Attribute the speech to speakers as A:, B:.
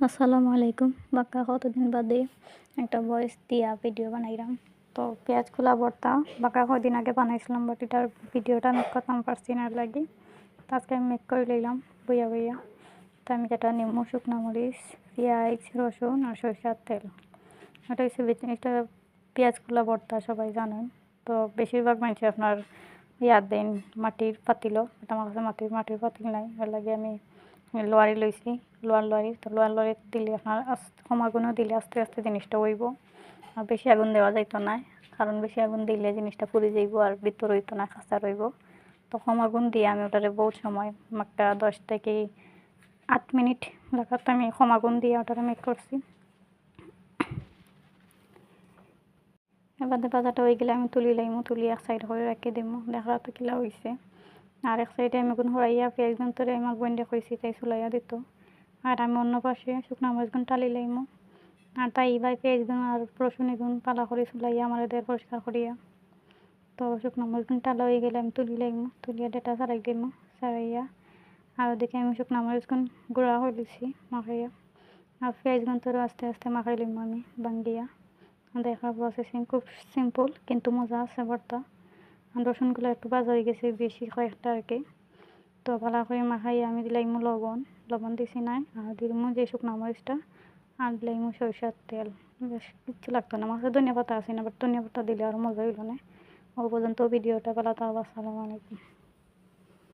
A: আসসালামু আলাইকুম। বাঁকা কতদিন বাদে একটা ভয়েস দিয়া ভিডিও বানাইলাম। তো পেঁয়াজ খোলা ভর্তা বাঁকা কদিন আগে বানাইছিলাম, বাট এটার ভিডিওটা মেক করতাম পারছি না লাগি। তো আজকে আমি মেক করে লইলাম বইয়া বইয়া। তো আমি যেটা নিম্ন শুকনো মরিচ, পেঁয়াজ, রসুন আর সরিষার তেল, এটা হচ্ছে এটা পেঁয়াজ খোলা ভর্তা সবাই জানেন। তো বেশিরভাগ মানুষ আপনার দেন মাটির পাতিল, এটা আমার কাছে মাটির পাতিল নাই, এর লাগে আমি লোয়ারি লইছি, লোয়ারি। তো লোয়ারি দিলে আপনার সমাগুণও দিলে আস্তে আস্তে জিনিসটা হইব, আর বেশি আগুন দেওয়া যাইতো না, কারণ বেশি আগুন দিলে জিনিসটা পুড়ে যাইব আর ভিতর হইতো না, কাঁচা রইব। তো কম আগুন দিয়ে আমি ওটারে বহুত সময় একটা 10 থেকে 8 মিনিট লাগাতে আমি কম আগুন দিয়ে ওটারে মেক করছি। এবার ভাজাটা হয়ে গেলে আমি তুলি লাইমু, তুলি এক সাইড করে রেখে দিমু, দেখা তো কিলা হয়েছে। আর এক সাইডে আমি গুণ হরাইয়া পেঁয়াজগুন তোরে আমার বন্ডে কইছি তাই চুলাইয়া দিত, আর আমি অন্য পাশে শুকনো মরিচগুন টালি লাইমু। আর তাই এবার পেঁয়াজগুন আর রসুন এগুন পালা করে চুলাইয়া আমার এদের পরিষ্কার করিয়া। তো শুকনো মরিচগুন টালা হয়ে গেলে আমি তুলি লাইমু, তুলিয়া ডেটা ছাড়াই দিমু, ছাড়াইয়া আর ওদিকে আমি শুকনো মরিচগুন গুঁড়া করে দিছি মাখাইয়া। আর পেঁয়াজগুন তোরে আস্তে আস্তে মাখাই লিমু আমি বাঙ্গিয়া। দেখা প্রসেসিং খুব সিম্পল কিন্তু মজা আছে ভর্তা। রসুনগুলো একটু ভাজা হয়ে গেছে বেশি কয়েকটা আর কি। তো ভালো করে মাখাই আমি দিলাইমু লবণ দিছি নাই, আর দিলামু যে শুকনো মরিচটা, আর দিলাইমু সরিষার তেল। বেশ কিচ্ছু লাগতো না, মাছের ধনিয়া পাতা আছে না, বাট ধনিয়া পাতা দিলে আরও মজা হইল না। ও পর্যন্ত ভিডিওটা ভালো থাকবে। আসসালামু আলাইকুম।